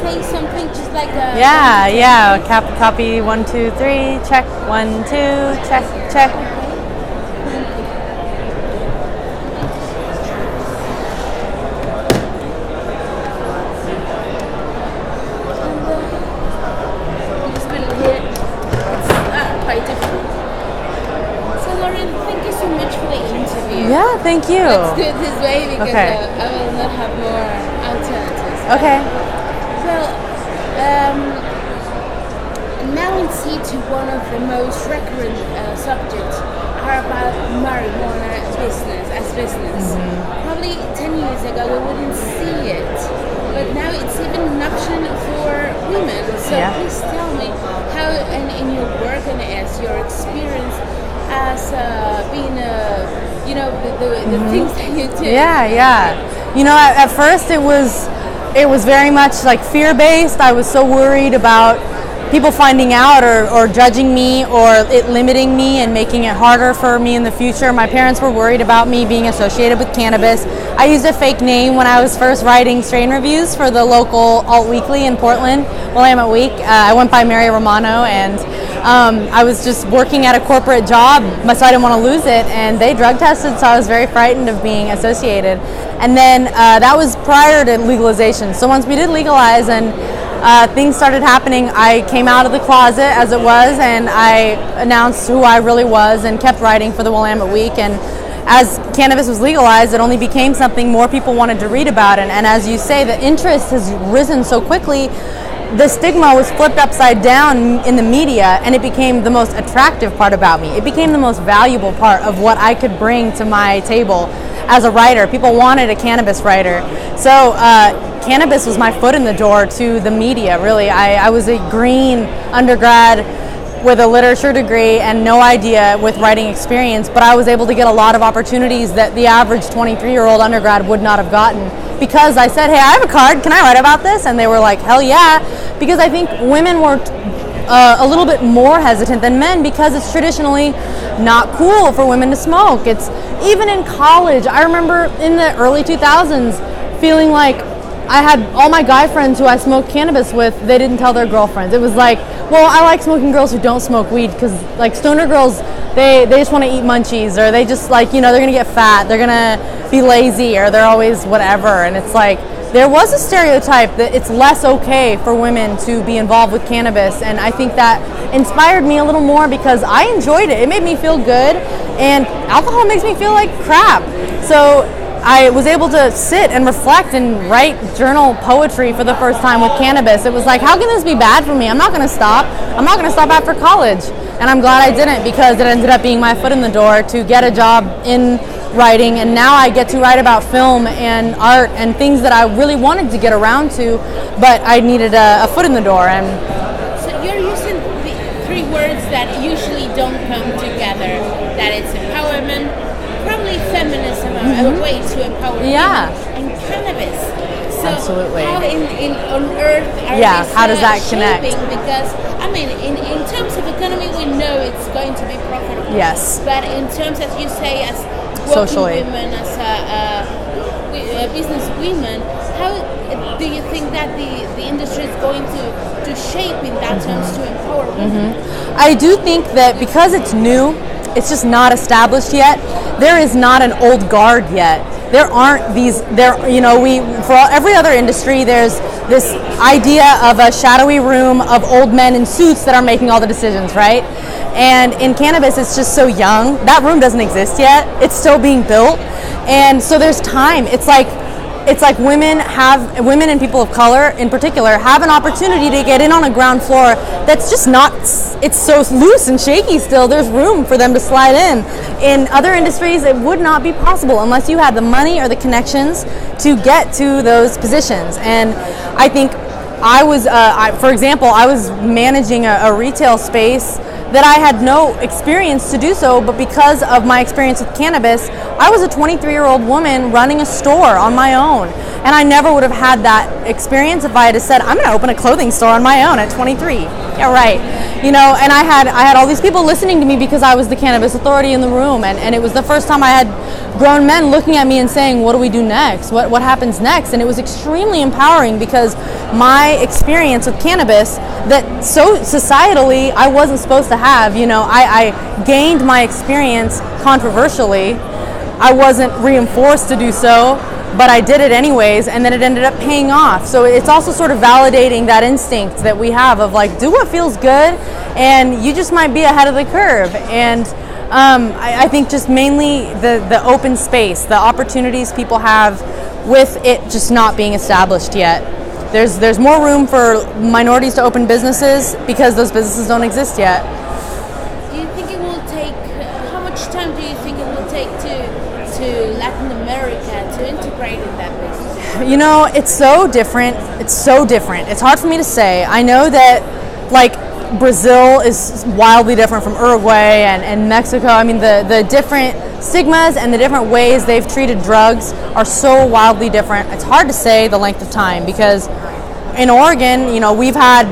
say something just like a... Yeah. Copy 1, 2, 3. Check 1, 2. Check. Yeah, thank you. Let's do it this way because okay. I will not have more alternatives. Okay. Well, now in situ, one of the most recurrent subjects are about marijuana business. Probably 10 years ago we wouldn't see it, but now it's even an option for women. So please tell me how, and in your work and as your experience as being the things that you do. You know, at first it was very much like fear-based. I was so worried about people finding out or judging me or it limiting me and making it harder for me in the future. My parents were worried about me being associated with cannabis. I used a fake name when I was first writing strain reviews for the local alt weekly in Portland, Willamette Week. I went by Mary Romano, and I was just working at a corporate job, so I didn't want to lose it, and they drug tested, so I was very frightened of being associated. And then that was prior to legalization. So once we did legalize and things started happening, I came out of the closet as it was, and I announced who I really was and kept writing for the Willamette Week. And as cannabis was legalized, it only became something more people wanted to read about. And as you say, the interest has risen so quickly. The stigma was flipped upside down in the media, and it became the most attractive part about me. It became the most valuable part of what I could bring to my table as a writer. People wanted a cannabis writer. So cannabis was my foot in the door to the media, really. I was a green undergrad with a literature degree and no idea with writing experience, but I was able to get a lot of opportunities that the average 23-year-old undergrad would not have gotten, because I said, hey, I have a card, can I write about this? And they were like, hell yeah, because I think women were a little bit more hesitant than men, because it's traditionally not cool for women to smoke. It's even in college. I remember in the early 2000s feeling like I had all my guy friends who I smoked cannabis with, they didn't tell their girlfriends. It was like, well, I like smoking girls who don't smoke weed, because like stoner girls, they just want to eat munchies, or they just like, they're going to get fat, they're going to be lazy, or they're always whatever. And it's like, there was a stereotype that it's less okay for women to be involved with cannabis, and I think that inspired me a little more because I enjoyed it. It made me feel good, and alcohol makes me feel like crap. So I was able to sit and reflect and write journal poetry for the first time with cannabis. It was like, how can this be bad for me? I'm not going to stop. I'm not going to stop after college. And I'm glad I didn't, because it ended up being my foot in the door to get a job in writing, and now I get to write about film and art and things that I really wanted to get around to, but I needed a foot in the door. And so you're using the three words that usually don't come together, that it's empowerment, probably feminism, a way to empower women, and cannabis. So absolutely. How on earth are these how does that connect? Because I mean, in terms of economy, we know it's going to be profitable. Yes. But in terms, as you say, as socially, women, as business women, how do you think that the industry is going to shape in that terms to empower women? I do think that because it's new, it's just not established yet. There is not an old guard yet. There aren't these, for every other industry, there's this idea of a shadowy room of old men in suits that are making all the decisions, right? And in cannabis, it's just so young. That room doesn't exist yet. It's still being built. And so there's time. It's like women and people of color in particular have an opportunity to get in on a ground floor that's just not, it's so loose and shaky still. There's room for them to slide in. In other industries, it would not be possible unless you had the money or the connections to get to those positions. And I think for example, I was managing a retail space that I had no experience to do so, but because of my experience with cannabis, I was a 23-year-old woman running a store on my own. And I never would have had that experience if I had said, I'm going to open a clothing store on my own at 23. Yeah, right. You know, and I had all these people listening to me because I was the cannabis authority in the room, and it was the first time I had grown men looking at me and saying, what do we do next? What happens next? And it was extremely empowering because my experience with cannabis that so societally I wasn't supposed to have, you know, I gained my experience controversially. I wasn't reinforced to do so, but I did it anyways, and then it ended up paying off. So it's also sort of validating that instinct that we have of like, do what feels good, and you just might be ahead of the curve. And I think just mainly the open space, the opportunities people have with it just not being established yet. There's more room for minorities to open businesses because those businesses don't exist yet. Do you think it will take, how much time do you think it will take to Latin America to integrate in that business? You know, it's so different. It's hard for me to say. I know that like Brazil is wildly different from Uruguay and Mexico. I mean, the different stigmas and the different ways they've treated drugs are so wildly different. It's hard to say the length of time because in Oregon, you know, we've had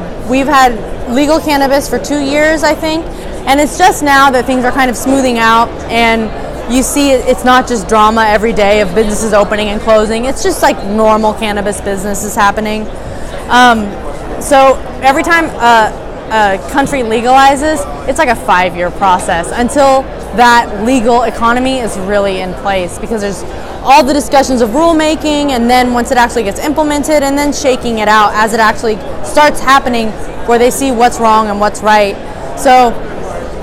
legal cannabis for 2 years, I think, and it's just now that things are kind of smoothing out, and you see it's not just drama every day of businesses opening and closing. It's just like normal cannabis business is happening. So every time a country legalizes, it's like a 5-year process until that legal economy is really in place, because there's all the discussions of rulemaking, and then once it actually gets implemented, and then shaking it out as it actually starts happening, where they see what's wrong and what's right. So,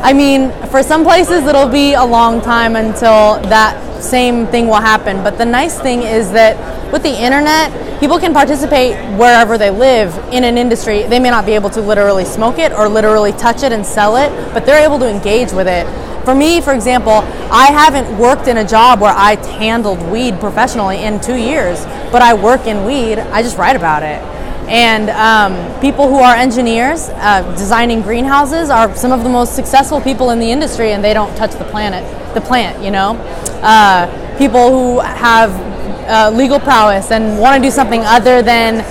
I mean, for some places it'll be a long time until that same thing will happen. But the nice thing is that with the internet, people can participate wherever they live in an industry. They may not be able to literally smoke it or literally touch it and sell it, but they're able to engage with it. For me, for example, I haven't worked in a job where I handled weed professionally in 2 years, but I work in weed. I just write about it. And people who are engineers designing greenhouses are some of the most successful people in the industry, and they don't touch the plant, you know. People who have legal prowess and want to do something other than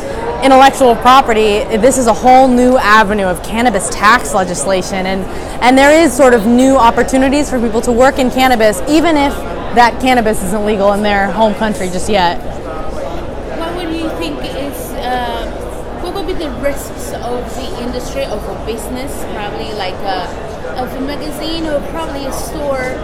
intellectual property, this is a whole new avenue of cannabis tax legislation, and there is sort of new opportunities for people to work in cannabis, even if that cannabis isn't legal in their home country just yet. What would you think is, what would be the risks of the industry, of a business, probably like of a magazine or probably a store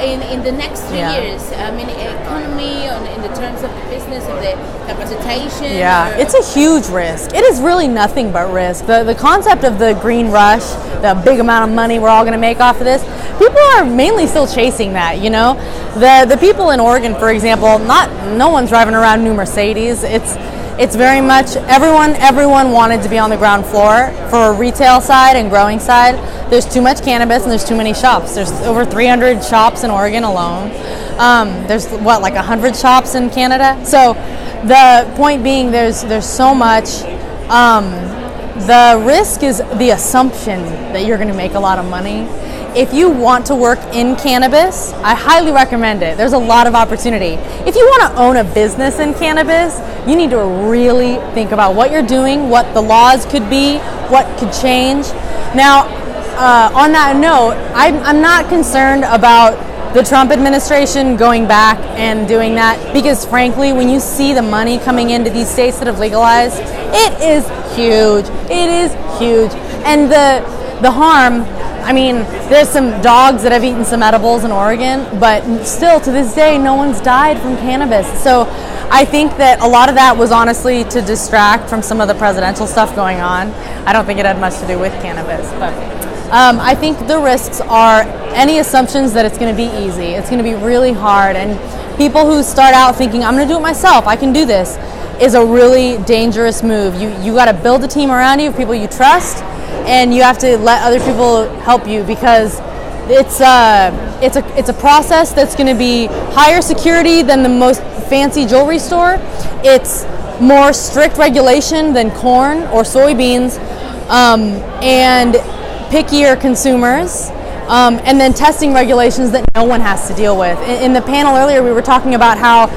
in the next 3 years? I mean, economy, in the terms of the business, of the representation. Yeah, it's a huge risk. It is really nothing but risk. The concept of the green rush, the big amount of money we're all going to make off of this, people are mainly still chasing that, you know? The people in Oregon, for example, no one's driving around new Mercedes. It's very much everyone wanted to be on the ground floor for retail side and growing side. There's too much cannabis and there's too many shops. There's over 300 shops in Oregon alone. There's like 100 shops in Canada. So the point being, there's so much. The risk is the assumption that you're going to make a lot of money. If you want to work in cannabis, I highly recommend it. There's a lot of opportunity. If you want to own a business in cannabis, you need to really think about what you're doing, what the laws could be, what could change. Now, on that note, I'm not concerned about the Trump administration going back and doing that, because frankly, when you see the money coming into these states that have legalized, it is huge. It is huge. And the harm, I mean, there's some dogs that have eaten some edibles in Oregon, but still to this day, no one's died from cannabis. So I think that a lot of that was honestly to distract from some of the presidential stuff going on. I don't think it had much to do with cannabis, but I think the risks are any assumptions that it's going to be easy. It's going to be really hard, and people who start out thinking, I'm going to do it myself, I can do this, is a really dangerous move. You got to build a team around you of people you trust, and you have to let other people help you, because it's a process that's going to be higher security than the most fancy jewelry store. It's more strict regulation than corn or soybeans, and pickier consumers, and then testing regulations that no one has to deal with. In the panel earlier, we were talking about how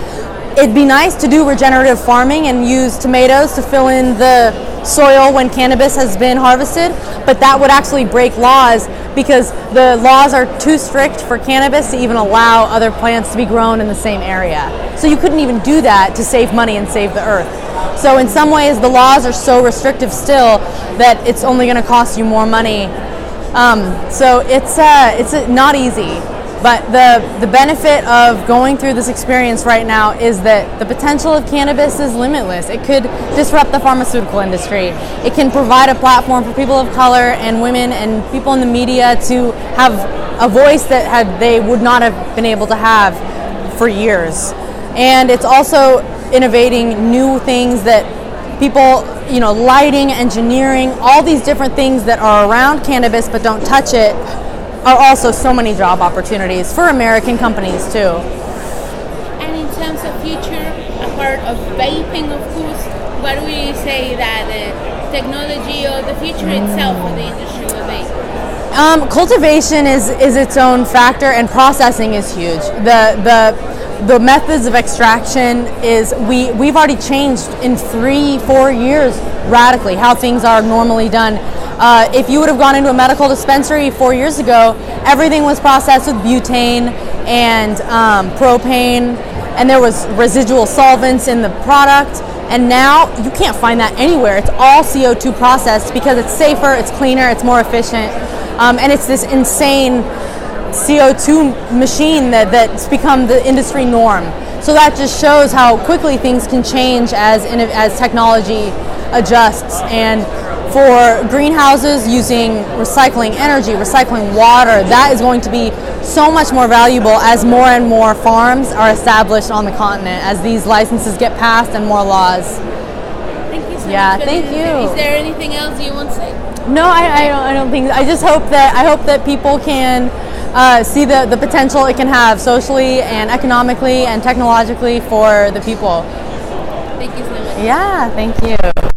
it'd be nice to do regenerative farming and use tomatoes to fill in the soil when cannabis has been harvested, but that would actually break laws because the laws are too strict for cannabis to even allow other plants to be grown in the same area. So you couldn't even do that to save money and save the earth. So in some ways the laws are so restrictive still that it's only going to cost you more money. So it's not easy. But the benefit of going through this experience right now is that the potential of cannabis is limitless. It could disrupt the pharmaceutical industry. It can provide a platform for people of color and women and people in the media to have a voice that they would not have been able to have for years. And it's also innovating new things that people, lighting, engineering, all these different things that are around cannabis but don't touch it are also so many job opportunities for American companies too. And in terms of future, apart of vaping, of course, what would you say that the technology or the future itself of the industry will be? Cultivation is its own factor, and processing is huge. The methods of extraction we've already changed in 3-4 years radically how things are normally done. If you would have gone into a medical dispensary 4 years ago, everything was processed with butane and propane, and there was residual solvents in the product. And now you can't find that anywhere. It's all CO2 processed because it's safer, it's cleaner, it's more efficient, and it's this insane CO2 machine that's become the industry norm. So that just shows how quickly things can change as technology adjusts. And for greenhouses, using recycling energy, recycling water, that is going to be so much more valuable as more and more farms are established on the continent, as these licenses get passed and more laws. Thank you so much. Yeah, thank you. Is there anything else you want to say? No, I don't think. I just hope that people can see the potential it can have socially and economically and technologically for the people. Thank you so much. Yeah, thank you.